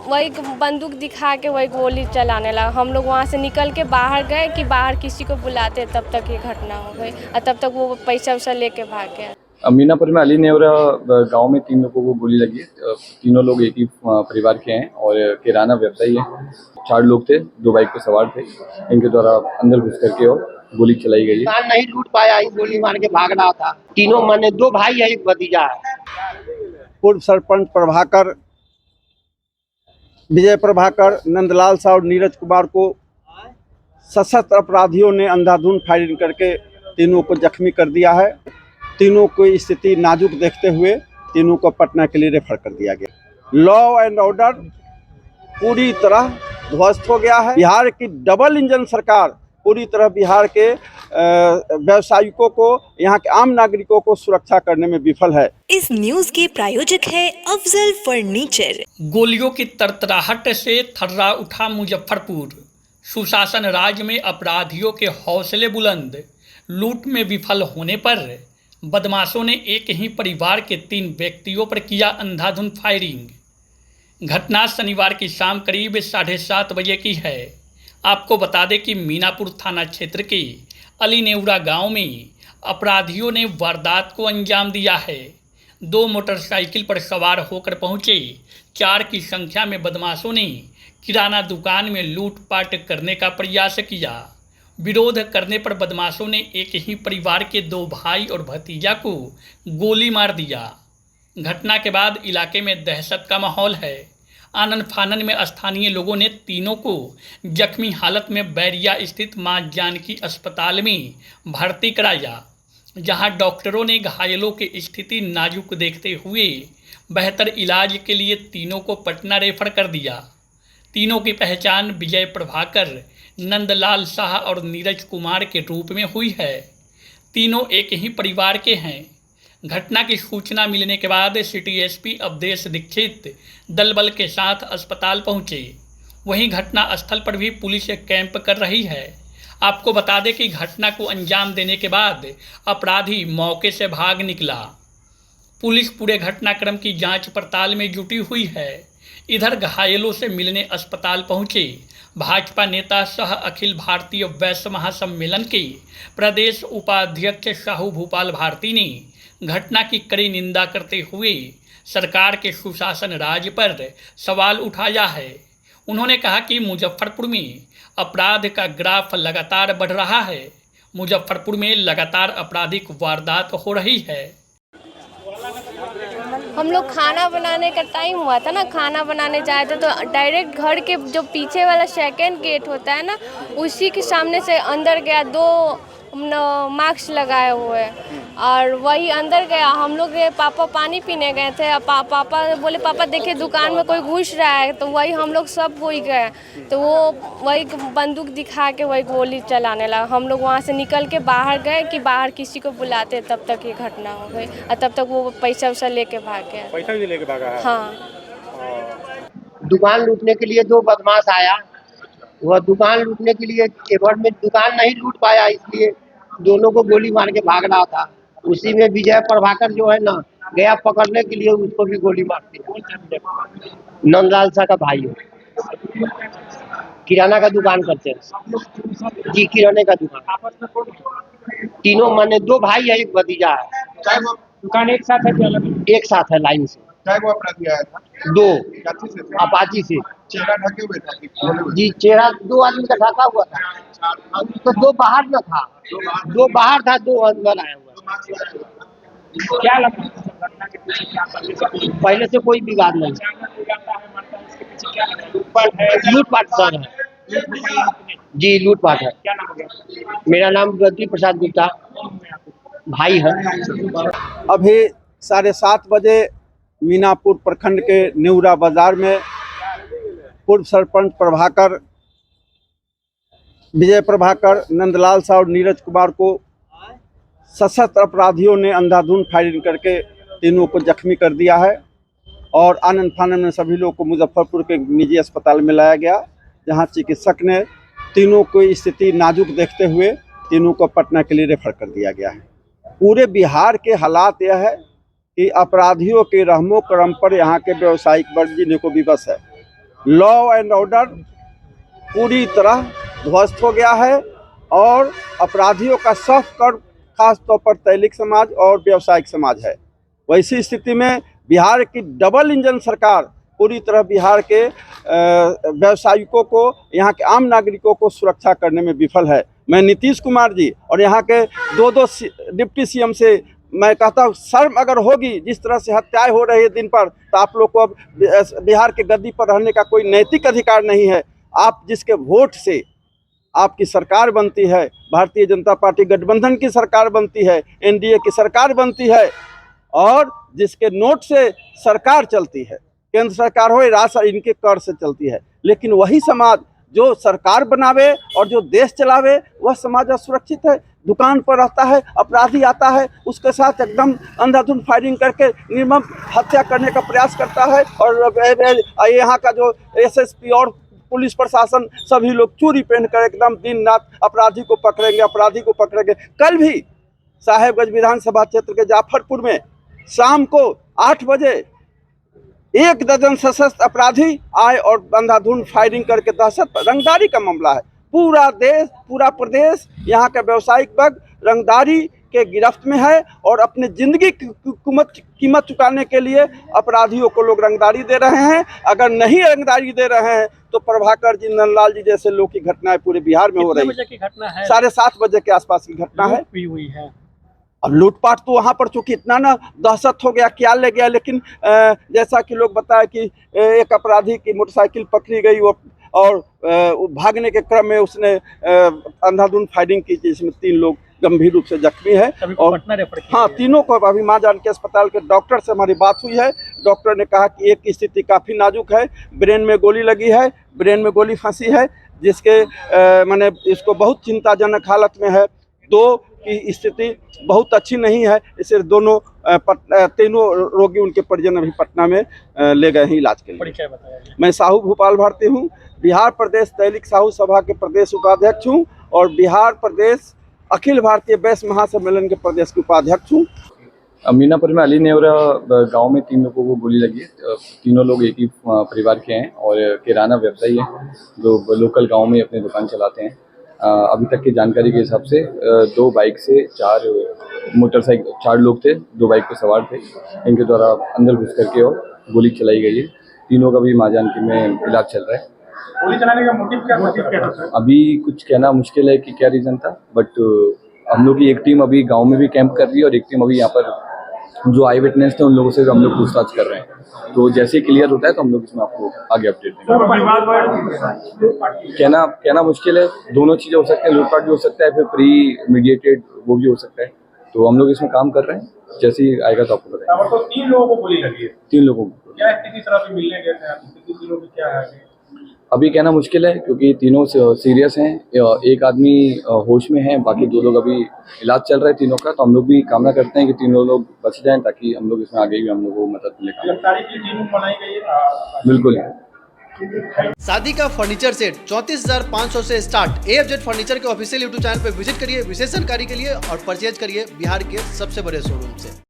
वही बंदूक दिखा के वही गोली चलाने लगा। हम लोग वहाँ से निकल के बाहर गए कि बाहर किसी को बुलाते, तब तक ये घटना हो गई और तब तक वो पैसा वैसा लेके भाग गया। मीनापुर में अली नेवरा गांव में 3 लोगों को गोली लगी है। तीनों लोग एक ही परिवार के हैं और किराना व्यवसायी हैं। 4 लोग थे, 2 बाइक पे सवार थे। इनके द्वारा अंदर घुस करके और गोली चलाई गई है। दुकान नहीं लूट पाया, गोली मार के भाग रहा था। तीनों माने 2 भाई है, 1 भतीजा है। पूर्व सरपंच प्रभाकर, विजय प्रभाकर, नंदलाल साहु और नीरज कुमार को सशस्त्र अपराधियों ने अंधाधुंध फायरिंग करके तीनों को जख्मी कर दिया है। तीनों की स्थिति नाजुक देखते हुए तीनों को पटना के लिए रेफर कर दिया गया। लॉ एंड ऑर्डर पूरी तरह ध्वस्त हो गया है। बिहार की डबल इंजन सरकार पूरी तरह बिहार के व्यवसायिकों को, यहाँ के आम नागरिकों को सुरक्षा करने में विफल है। इस न्यूज के प्रायोजक है अफजल फर्नीचर। गोलियों की तरतराहट से थर्रा उठा मुजफ्फरपुर। सुशासन राज में अपराधियों के हौसले बुलंद। लूट में विफल होने पर बदमाशों ने एक ही परिवार के 3 व्यक्तियों पर किया अंधाधुंध फायरिंग। घटना शनिवार की शाम करीब 7:30 बजे की है। आपको बता दें कि मीनापुर थाना क्षेत्र के अली नेवरा गांव में अपराधियों ने वारदात को अंजाम दिया है। 2 मोटरसाइकिल पर सवार होकर पहुंचे 4 की संख्या में बदमाशों ने किराना दुकान में लूटपाट करने का प्रयास किया। विरोध करने पर बदमाशों ने एक ही परिवार के 2 भाई और भतीजा को गोली मार दिया। घटना के बाद इलाके में दहशत का माहौल है। आनन फानन में स्थानीय लोगों ने तीनों को जख्मी हालत में बैरिया स्थित मां जानकी अस्पताल में भर्ती कराया, जहां डॉक्टरों ने घायलों की स्थिति नाजुक देखते हुए बेहतर इलाज के लिए तीनों को पटना रेफर कर दिया। तीनों की पहचान विजय प्रभाकर, नंदलाल शाह और नीरज कुमार के रूप में हुई है। तीनों एक ही परिवार के हैं। घटना की सूचना मिलने के बाद सिटी एसपी अवधेश दीक्षित दल बल के साथ अस्पताल पहुंचे। वहीं घटना स्थल पर भी पुलिस कैंप कर रही है। आपको बता दें कि घटना को अंजाम देने के बाद अपराधी मौके से भाग निकला। पुलिस पूरे घटनाक्रम की जांच पड़ताल में जुटी हुई है। इधर घायलों से मिलने अस्पताल पहुंचे भाजपा नेता सह अखिल भारतीय वैश्य महासम्मेलन के प्रदेश उपाध्यक्ष साहू भूपाल भारती ने घटना की कड़ी निंदा करते हुए सरकार के सुशासन राज पर सवाल उठाया है। उन्होंने कहा कि मुजफ्फरपुर में अपराध का ग्राफ लगातार बढ़ रहा है। मुजफ्फरपुर में लगातार आपराधिक वारदात हो रही है। हम लोग खाना बनाने का टाइम हुआ था ना, खाना बनाने जाए थे तो डायरेक्ट घर के जो पीछे वाला सेकंड गेट होता है ना, उसी के सामने से अंदर गया। 2 मास्क लगाए हुए और वही अंदर गया। हम लोग पापा पानी पीने गए थे। पापा बोले पापा देखिए दुकान में कोई घुस रहा है, तो वही हम लोग सब कोई गए तो वो वही बंदूक दिखा के वही गोली चलाने लगा। हम लोग वहाँ से निकल के बाहर गए कि बाहर किसी को बुलाते, तब तक ये घटना हो गई और तब तक वो पैसा वैसा लेके भाग गया। पैसा भी लेके भागा है? हाँ। दुकान लूटने के लिए 2 बदमाश आया। वह दुकान लूटने के लिए एवं में दुकान नहीं लूट पाया, इसलिए दोनों को गोली मार के भाग रहा था। उसी में विजय प्रभाकर जो है ना गया पकड़ने के लिए, उसको भी गोली मार दी। नंदलाल शाह का भाई है, किराना का दुकान करते हैं जी, किराने का दुकान। तीनों माने 2 भाई है, 1 भतीजा है। दुकान एक साथ है कि अलग? एक साथ है, लाइन से। वो अपराधी आया था? 2 से अपाची से। चेहरा ढके हुए था जी, चेहरा 2 आदमी का ढका हुआ था। तो 2 बाहर न था, 2 बाहर था, 2 अंदर आया हुआ। क्या लगता है घटना के पीछे क्या पहले से कोई विवाद नहीं, लूटपाट सर है जी, लूटपाट है। क्या नाम है? मेरा नाम गद्दी प्रसाद गुप्ता, भाई है। अभी 7:30 बजे मीनापुर प्रखंड के नेवरा बाजार में पूर्व सरपंच प्रभाकर, विजय प्रभाकर, नंदलाल साहु और नीरज कुमार को सशस्त्र अपराधियों ने अंधाधुंध फायरिंग करके तीनों को जख्मी कर दिया है और आनन फानन में सभी लोग को मुजफ्फरपुर के निजी अस्पताल में लाया गया, जहां चिकित्सक ने तीनों की स्थिति नाजुक देखते हुए तीनों को पटना के लिए रेफर कर दिया गया है। पूरे बिहार के हालात यह है कि अपराधियों के रहमो करम पर यहाँ के व्यावसायिक वर्ग जिन्हें को विवश है। लॉ एंड ऑर्डर पूरी तरह ध्वस्त हो गया है और अपराधियों का सख्त कर खास तौर पर तैलिक समाज और व्यावसायिक समाज है। वैसी स्थिति में बिहार की डबल इंजन सरकार पूरी तरह बिहार के व्यवसायिकों को, यहाँ के आम नागरिकों को सुरक्षा करने में विफल है। मैं नीतीश कुमार जी और यहाँ के दो डिप्टी सीएम से मैं कहता हूँ, शर्म अगर होगी, जिस तरह से हत्याएं हो रही है दिन पर, तो आप लोग को अब बिहार के गद्दी पर रहने का कोई नैतिक अधिकार नहीं है। आप जिसके वोट से आपकी सरकार बनती है, भारतीय जनता पार्टी गठबंधन की सरकार बनती है, एनडीए की सरकार बनती है, और जिसके नोट से सरकार चलती है, केंद्र सरकार हो, राज्य इनके कर से चलती है, लेकिन वही समाज जो सरकार बनावे और जो देश चलावे, वह समाज असुरक्षित है। दुकान पर रहता है, अपराधी आता है, उसके साथ एकदम अंधाधुंध फायरिंग करके निर्मम हत्या करने का प्रयास करता है। और यहाँ का जो एसएसपी और पुलिस प्रशासन सभी लोग चूड़ी पहनकर एकदम दिन रात अपराधी को पकड़ेंगे। कल भी साहेबगंज विधानसभा क्षेत्र के जाफरपुर में शाम को 8 बजे 1 दर्जन सशस्त्र अपराधी आए और अंधाधुंध फायरिंग करके दहशत, रंगदारी का मामला है। पूरा देश, पूरा प्रदेश, यहाँ का व्यवसायिक वर्ग रंगदारी के गिरफ्त में है और अपने जिंदगी की कीमत चुकाने के लिए अपराधियों को लोग रंगदारी दे रहे हैं। अगर नहीं रंगदारी दे रहे हैं तो प्रभाकर जी, नंदलाल जी जैसे लोग की घटनाएं पूरे बिहार में हो रही है। 7:30 बजे के आसपास की घटना है। अब लूटपाट तो वहाँ पर चूंकि इतना ना दहशत हो गया, क्या ले गया, लेकिन जैसा कि लोग बताए कि एक अपराधी की मोटरसाइकिल पकड़ी गई और भागने के क्रम में उसने अंधाधुंध फायरिंग की, जिसमें 3 लोग गंभीर रूप से जख्मी है। और हाँ, तीनों को अभी मां जानकी अस्पताल के डॉक्टर से हमारी बात हुई है। डॉक्टर ने कहा कि एक की स्थिति काफ़ी नाजुक है, ब्रेन में गोली लगी है, ब्रेन में गोली फंसी है, जिसके माने इसको बहुत चिंताजनक हालत में है। 2 की स्थिति बहुत अच्छी नहीं है, इसलिए तीनों रोगी उनके परिजन अभी पटना में ले गए हैं इलाज के लिए। मैं साहू भूपाल भारती हूँ, बिहार प्रदेश तैलिक साहू सभा के प्रदेश उपाध्यक्ष हूँ और बिहार प्रदेश अखिल भारतीय वैश्य महासम्मेलन के प्रदेश के उपाध्यक्ष हूँ। मीनापुर में अली नेवरा गांव में 3 लोगों को गोली लगी है। तीनों लोग एक ही परिवार के हैं और किराना व्यवसायी हैं, जो लोकल गांव में अपनी दुकान चलाते हैं। अभी तक की जानकारी के हिसाब से 2 बाइक से 4 लोग थे, 2 बाइक पर सवार थे। इनके द्वारा अंदर घुस करके और गोली चलाई गई है। तीनों का भी मां जानकी में इलाज चल रहा है। गोली चलाने का मोटिव क्या था? अभी कुछ कहना मुश्किल है कि क्या रीज़न था, बट हम लोग की एक टीम अभी गांव में भी कैंप कर रही है और एक टीम अभी यहाँ पर जो आई विटनेस थे उन लोगों से हम लोग पूछताछ कर रहे हैं। तो जैसे क्लियर होता है तो हम लोग इसमें आपको आगे अपडेट देंगे। कहना मुश्किल है, दोनों चीज़ें हो सकती हैं, लूटपाट भी हो सकता है, फिर प्री मीडिएटेड वो भी हो सकता है। तो हम लोग इसमें काम कर रहे हैं, जैसे ही आएगा तो आपको बताएंगे। तो 3 लोगों को गोली लगी है। 3 लोगों को क्या स्थिति सर अभी मिलने गए थे? स्थिति तीनों की क्या है? अभी कहना मुश्किल है क्योंकि तीनों सीरियस हैं। एक आदमी होश में है, बाकी 2 लोग अभी इलाज चल रहा है तीनों का। तो हम लोग भी कामना करते हैं कि तीनों लोग बच जाएं ताकि हम लोग इसमें आगे भी हम लोग को मदद मिले। बिल्कुल। शादी का फर्नीचर सेट 34,500 से स्टार्ट। AFZ फर्नीचर के ऑफिशियल YouTube चैनल पर विजिट करिए विशेष जानकारी के लिए और परचेज करिए बिहार के सबसे बड़े शोरूम से।